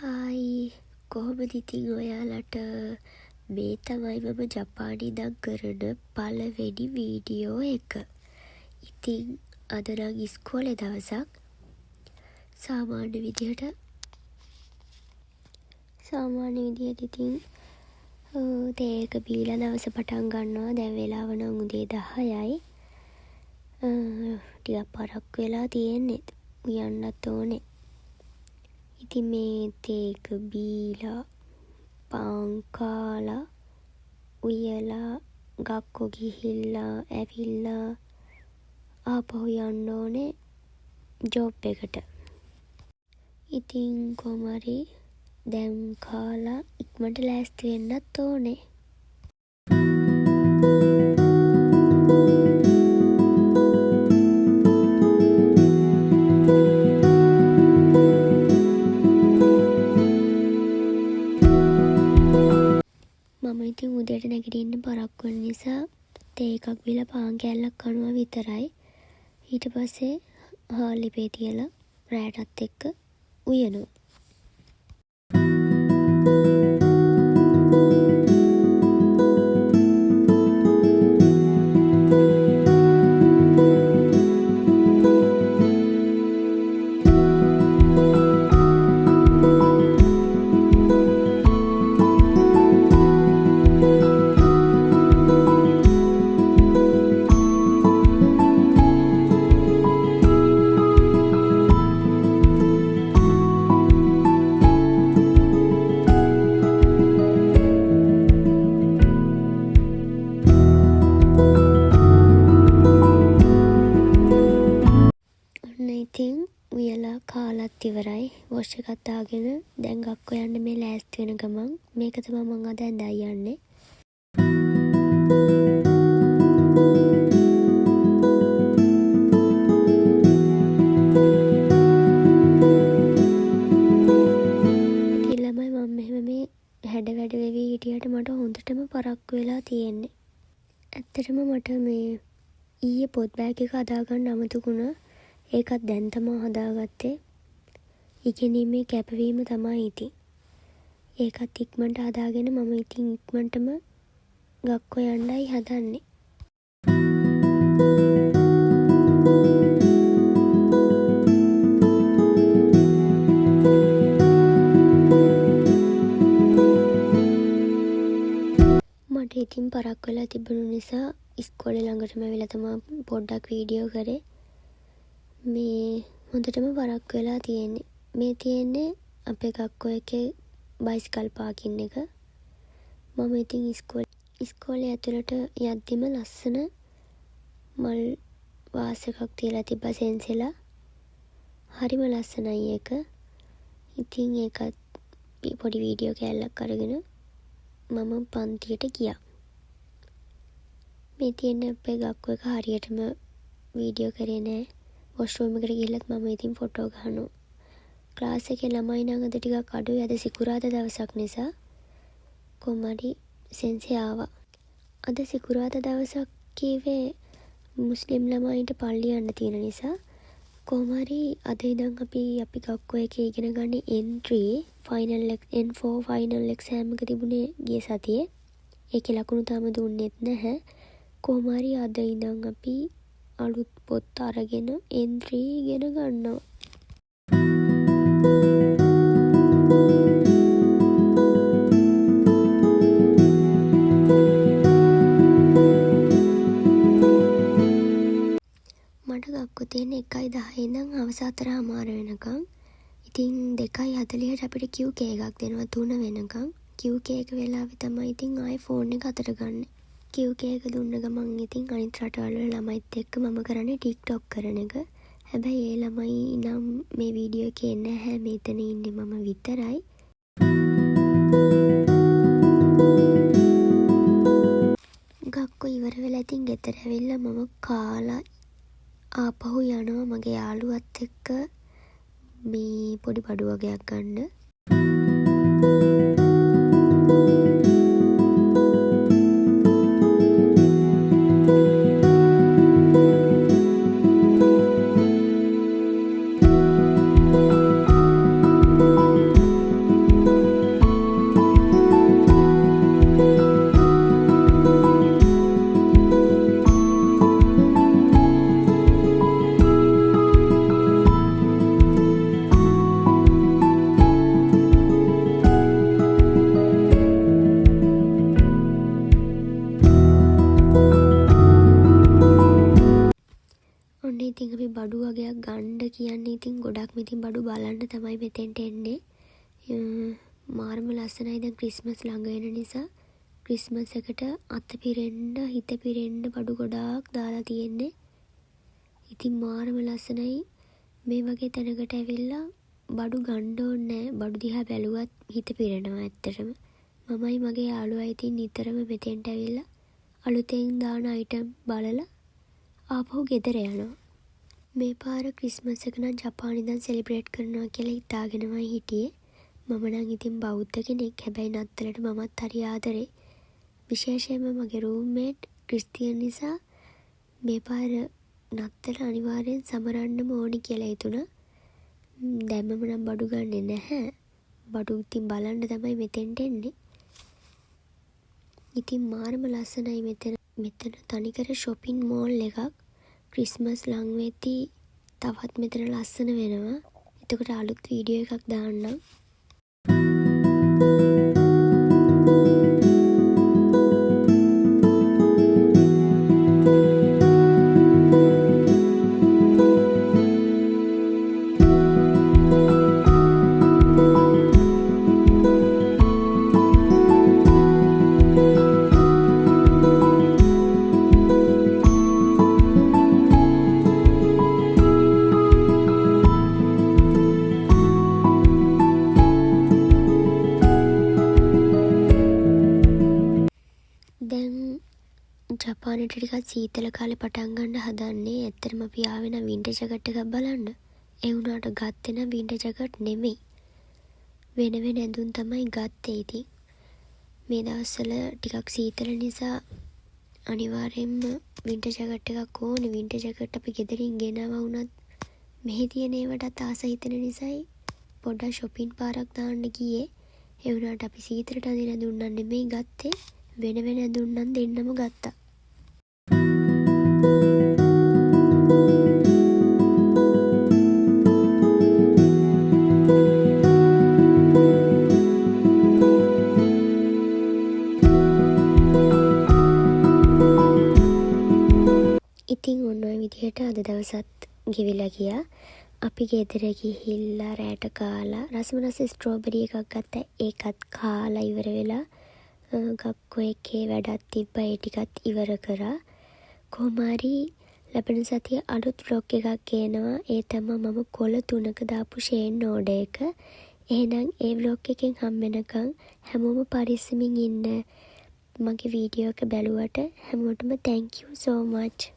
Hi කොහොමද ඉතින් ඔයාලට මේ තමයි මම ජපානයේ ඉඳන් කරන පළවෙනි වීඩියෝ එක. ඉතින් අද නම් ඉස්කෝලේ දවසක්. සාමාන්‍ය විදිහට ඉතින් තේ එක බීලා දවස පටන් ගන්නවා. දැන් වෙලාව නම් උදේ 10යි. ටිකක් පරක් වෙලා තියෙන්නේ. උයන්නත් ඕනේ. ඉතින් මේ තේ එක බීලා පාන් කාලා උයලා ගක්කො ගිහිල්ලා ඇවිල්ලා ආපහු යන්න ඕනේ ජොබ් එකට. ඉතින් කොහොම හරි දැන් කාලා ඉක්මනට ලෑස්ති වෙන්නත් ඕනේ. මම ඉතින් උදේට නැගිටින්න පරක්කු වෙන නිසා තේ එකක් බීලා පාන් කෑල්ලක් කනවා විතරයි. ඊට පස්සේ හාල් ලිපේ තියලා රෑටත් එක්ක උයනවා. ඉතින් උයලා කාලත් ඉවරයි. වොෂ් එකක් දාගෙන දැන් ගක්කෝ යන්න මේ ලෑස්ති වෙන ගමන් මේක තමයි මම අද ඇඳලා යන්නේ. ඊළඟයි මම මෙහෙම මේ හැඩ වැඩ වෙවි හිටියට මට හොඳටම පරක්කු වෙලා තියෙන්නේ. ඇත්තටම මට මේ ඊයේ පොත් බෑග් එක හදාගන්න අමතකුණා. ඒකත් දැන් තමයි හදාගත්තේ. ඉගෙනීමේ කැපවීම තමයි ඉතින්. ඒකත් ඉක්මනට හදාගෙන මම ඉතින් ඉක්මනටම ගක්කෝ යන්නයි හදන්නේ. මට ඉතින් පරක් වෙලා තිබුණු නිසා ඉස්කෝලේ ළඟටම වෙලා තමයි පොඩ්ඩක් වීඩියෝ කරේ. මේ හොඳටම පරක් වෙලා තියෙන්නේ. මේ තියෙන්නේ අපේ ගක්කෝ එකේ බයිසිකල් පාකින් එක. මම ඉතින් ඉස්කෝලේ ඇතුළට යද්දිම ලස්සන මල් වාස් එකක් තියලා තිබ්බා සෙන්සෙලා. හරිම ලස්සනයි ඒක. ඉතින් ඒකත් පොඩි වීඩියෝ කෑල්ලක් අරගෙන මම පන්තියට ගියා. මේ තියෙන්නේ අපේ ගක්කෝ එක හරියටම වීඩියෝ කරේ නෑ. වොෂ්රූම් එකට ගිහිල්ලත් මම ඉතින් ෆොටෝ ගහනවා. ක්ලාස් එකේ ළමයි නම් අද ටිකක් අඩුයි. අද සිකුරාදා දවසක් නිසා කොහොම හරි සෙන්සේ ආවා. අද සිකුරාදා දවසක් කීවේ මුස්ලිම් ළමයින්ට පල්ලි යන්න තියෙන නිසා කොහොම හරි අද ඉඳන් අපි ගක්කෝ එකේ ඉගෙන ගන්න N3 N4 ෆයිනල් එක්සෑම් එක තිබුණේ ගිය සතියේ. ඒකේ ලකුණු තාම දුන්නෙත් නැහැ. කොහොම හරි අද ඉඳන් අපි අලුත් පොත් අරගෙන N3 ඉගෙන ගන්නවා. මට ගක්කෝ තියෙන 1:10 ඉඳන් හවස 4:00 වෙනකම්. ඉතින් 2:40ට අපිට QK එකක් දෙනවා 3 වෙනකම්. QK එක වෙලාවේ තමයි ඉතින් ආයේ ෆෝන් එක අතට ගන්න. QK එක දුන්න ගමන් ඉතින් අනිත් රටවල් වල ළමයිත් එක්ක මම කරන්නේ TikTok කරන එක. හැබැයි ඒ ළමයි නම් මේ වීඩියෝ එකේ නැහැ. මෙතන ඉන්නේ මම විතරයි. ගක්කෝ ඉවර වෙලා ඉතින් ගෙදර ඇවිල්ලා මම කාලා ආපහු යනවා මගේ යාළුවත් එක්ක මේ පොඩි බඩු වගයක් ගන්න. ඉතින් අපි බඩු වගේක් ගන්න කියන්නේ ඉතින් ගොඩක්ම ඉතින් බඩු බලන්න තමයි මෙතෙන්ට එන්නේ. මාරම ලස්සනයි. දැන් ක්‍රිස්මස් ළඟ වෙන නිසා ක්‍රිස්මස් එකට අත පිරෙන්න හිත පිරෙන්න බඩු ගොඩාක් දාලා තියෙන්නේ. ඉතින් මාරම ලස්සනයි. මේ වගේ තැනකට ඇවිල්ලා බඩු ගන්න ඕනේ නැහැ. බඩු දිහා බැලුවත් හිත පිරෙනවා ඇත්තටම. මමයි මගේ යාළුවා ඉතින් නිතරම මෙතෙන්ට ඇවිල්ලා අලුතෙන් දාන අයිටම් බලලා ආපහු ගෙදර යනවා. මේ පාර ක්‍රිස්මස් එක නම් ජපානයේ ඉඳන් සෙලිබ්‍රේට් කරනවා කියලා හිතාගෙනමයි හිටියේ. මම නම් ඉතින් බෞද්ධ කෙනෙක්. හැබැයි නත්තලට මමත් හරි ආදරේ. විශේෂයෙන්ම මගේ රූම්මේට් ක්‍රිස්තියන් නිසා මේ පාර නත්තල අනිවාර්යෙන් සමරන්නම ඕනි කියලා හිතුණා. දැම්මම නම් බඩු ගන්නෙ නැහැ. බඩු ඉතින් බලන්න තමයි මෙතෙන්ට එන්නේ. ඉතින් මාරම ලස්සනයි මෙතන. මෙතන තනිකර shopping mall එකක්. ක්‍රිස්මස් ලඟ වෙද්දී තවත් මෙතන ලස්සන වෙනවා. එතකොට අලුත් වීඩියෝ එකක් දාන්නම්. ජපානයට ටිකක් සීතල කාලේ පටන් ගන්න හදන්නේ. ඇත්තටම අපි ආවේ නම් වින්ටර් ජැකට් එකක් බලන්න. ඒ වුණාට ගත්තේ නම් වින්ටර් ජැකට් නෙමෙයි. වෙන ඇඳුම් තමයි ගත්තේ. ඉතින් මේ දවස්වල ටිකක් සීතල නිසා අනිවාර්යෙන්ම වින්ටර් ජැකට් එකක් ඕනේ. වින්ටර් ජැකට් අපි ගෙදරින් ගෙනාවා වුණත් මෙහි තියෙන ඒවාටත් ආස හිතෙන නිසායි පොඩ්ඩක් shopping පාරක් දාන්න ගියේ. ඒ වුණාට අපි සීතලට අඳින ඇඳුම් නම් නෙමෙයි ගත්තේ. වෙන ඇඳුම් නම් දෙන්නම ගත්තා. ඉතින් ඔන්න ඔය විදිහට අද දවසත් ගෙවිලා ගියා. අපි ගෙදර ගිහිල්ලා රැට කාලා රසමරස ස්ට්‍රෝබෙරි එකක් ගත්තා. ඒකත් කාලා ඉවර වෙලා ගක්කෝ එකේ වැඩක් තිබ්බා. ඒ ටිකත් ඉවර කරා. කොහොම හරි ලැබෙන සතිය අලුත් vlog එකක් එනවා. ඒ තමයි මම කොළ 3ක දාපු ෂේන් ඕඩර් එක. එහෙනම් ඒ vlog එකෙන් හම්බෙනකන් හැමෝම පරිස්සමින් ඉන්න. මගේ වීඩියෝ එක බැලුවට හැමෝටම thank you so much.